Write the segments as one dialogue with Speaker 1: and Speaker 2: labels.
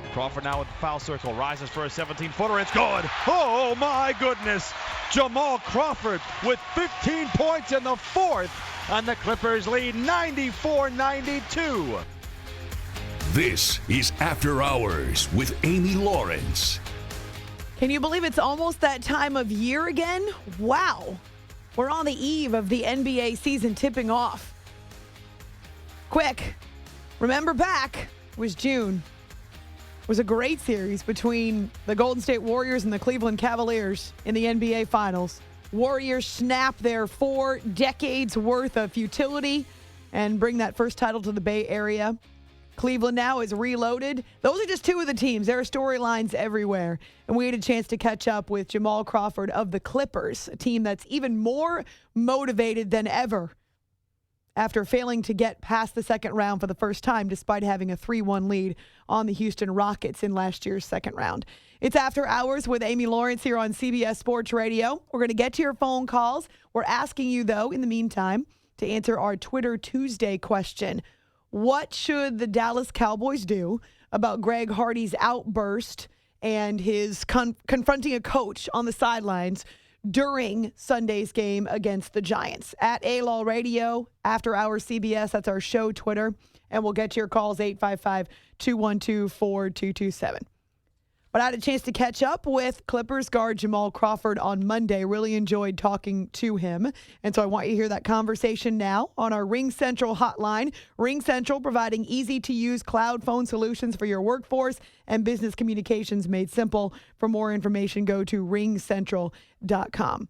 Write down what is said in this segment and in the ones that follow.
Speaker 1: Crawford now in the foul circle, rises for a 17-footer. It's good. Oh, my goodness. Jamal Crawford with 15 points in the fourth, and the Clippers lead 94-92.
Speaker 2: This is After Hours with Amy Lawrence.
Speaker 3: Can you believe it's almost that time of year again? Wow. We're on the eve of the NBA season tipping off. Quick, remember back, it was June. It was a great series between the Golden State Warriors and the Cleveland Cavaliers in the NBA Finals. Warriors snap their 4 decades worth of futility and bring that first title to the Bay Area. Cleveland now is reloaded. Those are just 2 of the teams. There are storylines everywhere. And we had a chance to catch up with Jamal Crawford of the Clippers, a team that's even more motivated than ever after failing to get past the second round for the first time despite having a 3-1 lead on the Houston Rockets in last year's second round. It's After Hours with Amy Lawrence here on CBS Sports Radio. We're going to get to your phone calls. We're asking you, though, in the meantime, to answer our Twitter Tuesday question. What should the Dallas Cowboys do about Greg Hardy's outburst and his confronting a coach on the sidelines during Sunday's game against the Giants? At A-Law Radio, After Hours CBS, that's our show Twitter, and we'll get to your calls, 855-212-4227. But I had a chance to catch up with Clippers guard Jamal Crawford on Monday. Really enjoyed talking to him. And so I want you to hear that conversation now on our Ring Central hotline. Ring Central providing easy-to-use cloud phone solutions for your workforce and business communications made simple. For more information, go to ringcentral.com.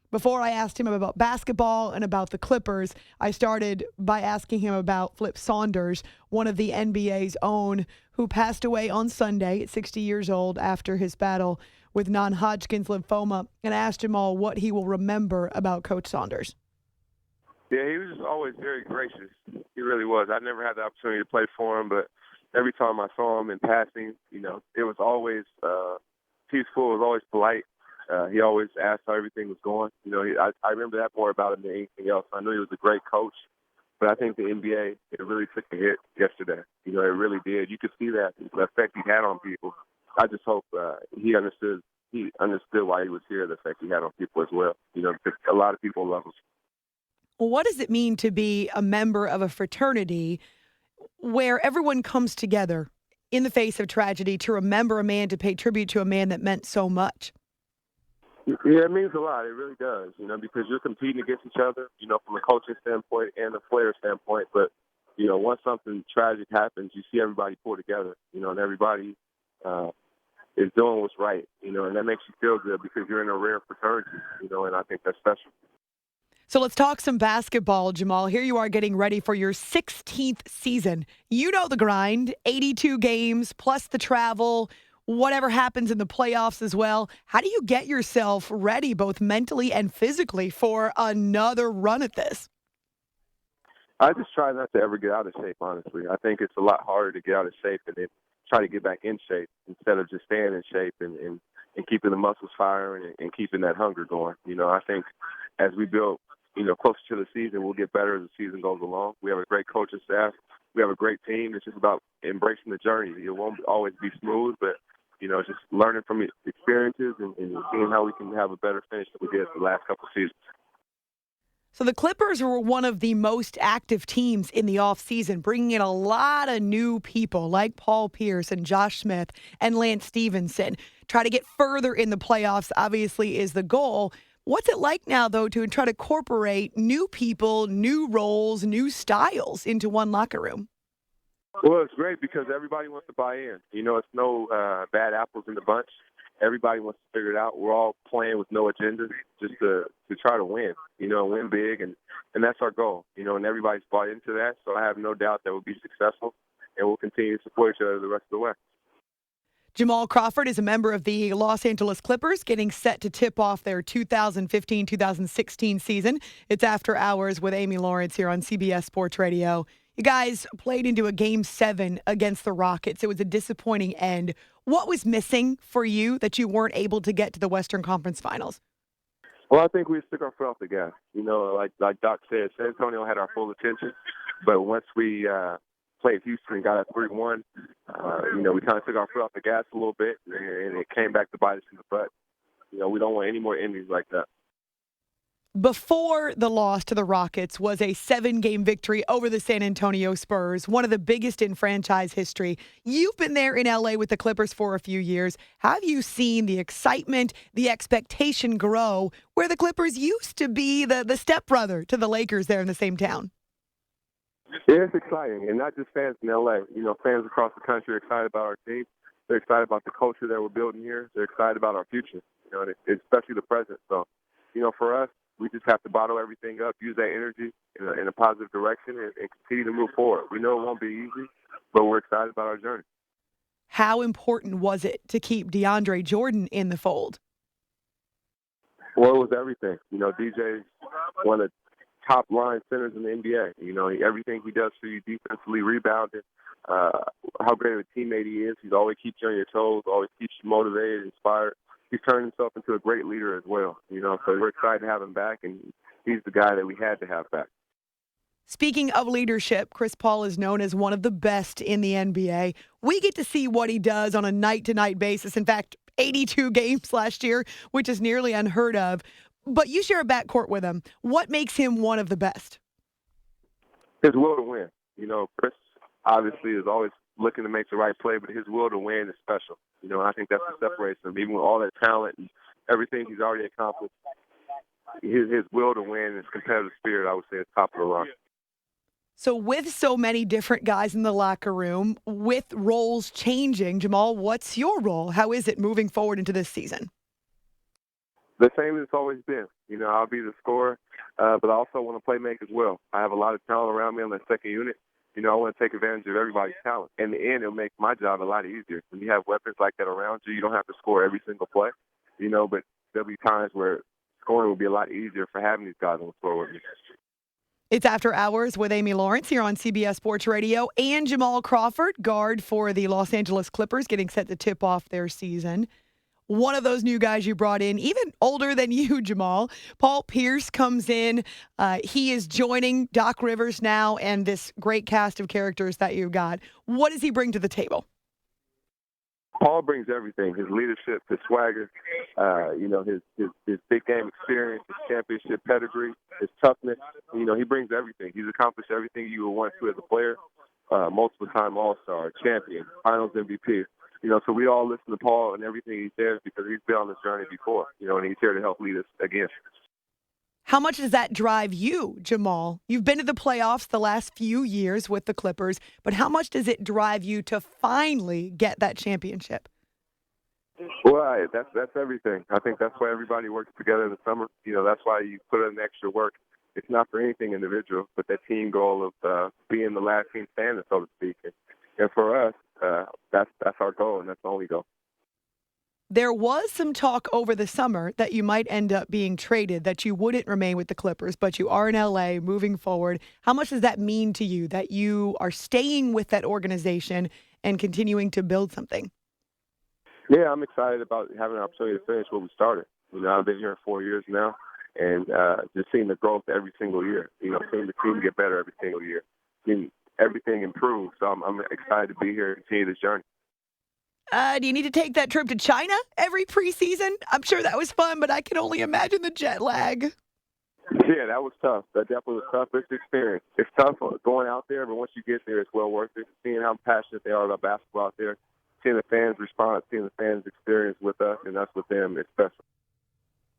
Speaker 3: Before I asked him about basketball and about the Clippers, I started by asking him about Flip Saunders, one of the NBA's own, who passed away on Sunday at 60 years old after his battle with non-Hodgkin's lymphoma, and asked Jamal what he will remember about Coach Saunders.
Speaker 4: Yeah, he was just always very gracious. He really was. I never had the opportunity to play for him, but every time I saw him in passing, it was always peaceful, it was always polite. He always asked how everything was going. I remember that more about him than anything else. I knew he was a great coach, but I think the NBA, it really took a hit yesterday. It really did. You could see that, the effect he had on people. I just hope he understood why he was here, the effect he had on people as well. Because a lot of people love him.
Speaker 3: Well, what does it mean to be a member of a fraternity where everyone comes together in the face of tragedy to remember a man, to pay tribute to a man that meant so much?
Speaker 4: Yeah, it means a lot. It really does, because you're competing against each other, from a coaching standpoint and a player standpoint. But, once something tragic happens, you see everybody pull together, and everybody is doing what's right, and that makes you feel good because you're in a rare fraternity, and I think that's special.
Speaker 3: So let's talk some basketball, Jamal. Here you are getting ready for your 16th season. You know the grind, 82 games plus the travel, whatever happens in the playoffs as well. How do you get yourself ready both mentally and physically for another run at this?
Speaker 4: I just try not to ever get out of shape, honestly. I think it's a lot harder to get out of shape and then try to get back in shape instead of just staying in shape and keeping the muscles firing and keeping that hunger going. I think as we build, closer to the season, we'll get better as the season goes along. We have a great coaching staff. We have a great team. It's just about embracing the journey. It won't always be smooth, but just learning from experiences and seeing how we can have a better finish than we did the last couple of seasons.
Speaker 3: So the Clippers were one of the most active teams in the offseason, bringing in a lot of new people like Paul Pierce and Josh Smith and Lance Stevenson. Try to get further in the playoffs, obviously, is the goal. What's it like now, though, to try to incorporate new people, new roles, new styles into one locker room?
Speaker 4: Well, it's great because everybody wants to buy in. It's no bad apples in the bunch. Everybody wants to figure it out. We're all playing with no agenda, just to try to win, win big, and that's our goal, and everybody's bought into that. So I have no doubt that we'll be successful, and we'll continue to support each other the rest of the way.
Speaker 3: Jamal Crawford is a member of the Los Angeles Clippers, getting set to tip off their 2015-2016 season. It's After Hours with Amy Lawrence here on CBS Sports Radio. You guys played into a Game 7 against the Rockets. It was a disappointing end. What was missing for you that you weren't able to get to the Western Conference Finals?
Speaker 4: Well, I think we took our foot off the gas. Like Doc said, San Antonio had our full attention. But once we played Houston and got a 3-1. We kind of took our foot off the gas a little bit, and it came back to bite us in the butt. We don't want any more endings like that.
Speaker 3: Before the loss to the Rockets was a 7-game victory over the San Antonio Spurs, one of the biggest in franchise history. You've been there in LA with the Clippers for a few years. Have you seen the excitement, the expectation grow where the Clippers used to be the stepbrother to the Lakers there in the same town?
Speaker 4: Yeah, it's exciting, and not just fans in LA. Fans across the country are excited about our team. They're excited about the culture that we're building here. They're excited about our future, and especially the present. So, for us, we just have to bottle everything up, use that energy in a positive direction, and continue to move forward. We know it won't be easy, but we're excited about our journey.
Speaker 3: How important was it to keep DeAndre Jordan in the fold?
Speaker 4: Well, it was everything. DJ's one of the top-line centers in the NBA. Everything he does for you defensively, rebounding, how great of a teammate he is. He always keeps you on your toes, always keeps you motivated, inspired. He's turned himself into a great leader as well, so we're excited to have him back, and he's the guy that we had to have back.
Speaker 3: Speaking of leadership, Chris Paul is known as one of the best in the NBA. We get to see what he does on a night-to-night basis. In fact, 82 games last year, which is nearly unheard of. But you share a backcourt with him. What makes him one of the best?
Speaker 4: His will to win. Chris obviously is always looking to make the right play, but his will to win is special. I think that's what separates him. Even with all that talent and everything he's already accomplished, his will to win and his competitive spirit, I would say, is top of the line.
Speaker 3: So with so many different guys in the locker room, with roles changing, Jamal, what's your role? How is it moving forward into this season?
Speaker 4: The same as it's always been. I'll be the scorer, but I also want to play make as well. I have a lot of talent around me on that second unit. I want to take advantage of everybody's talent. In the end, it'll make my job a lot easier. When you have weapons like that around you, you don't have to score every single play, but there'll be times where scoring will be a lot easier for having these guys on the floor with me.
Speaker 3: It's After Hours with Amy Lawrence here on CBS Sports Radio, and Jamal Crawford, guard for the Los Angeles Clippers, getting set to tip off their season. One of those new guys you brought in, even older than you, Jamal. Paul Pierce comes in. He is joining Doc Rivers now and this great cast of characters that you've got. What does he bring to the table?
Speaker 4: Paul brings everything: his leadership, his swagger, his big game experience, his championship pedigree, his toughness. He brings everything. He's accomplished everything you would want to as a player. Multiple time All-Star, champion, Finals MVP. So we all listen to Paul and everything he says because he's been on this journey before, and he's here to help lead us again.
Speaker 3: How much does that drive you, Jamal? You've been to the playoffs the last few years with the Clippers, but how much does it drive you to finally get that championship?
Speaker 4: Well, that's everything. I think that's why everybody works together in the summer. That's why you put in extra work. It's not for anything individual, but that team goal of being the last team standing, so to speak. And for us, that's our goal, and that's the only goal.
Speaker 3: There was some talk over the summer that you might end up being traded, that you wouldn't remain with the Clippers, but you are in L.A. moving forward. How much does that mean to you that you are staying with that organization and continuing to build something?
Speaker 4: Yeah, I'm excited about having an opportunity to finish what we started. I've been here 4 years now, and just seeing the growth every single year. Seeing the team get better every single year. Seeing everything improve. So I'm excited to be here and continue this journey.
Speaker 3: Do you need to take that trip to China every preseason? I'm sure that was fun, but I can only imagine the jet lag.
Speaker 4: Yeah, that was tough. That definitely was tough. It's experience. It's tough going out there, but once you get there, it's well worth it. Seeing how passionate they are about basketball out there, seeing the fans respond, seeing the fans experience with us and us with them, it's special.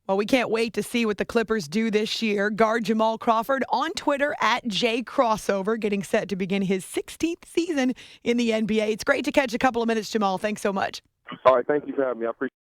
Speaker 3: Well, we can't wait to see what the Clippers do this year. Guard Jamal Crawford on Twitter @JCrossover, getting set to begin his 16th season in the NBA. It's great to catch a couple of minutes, Jamal. Thanks so much.
Speaker 4: All right, thank you for having me. I appreciate it.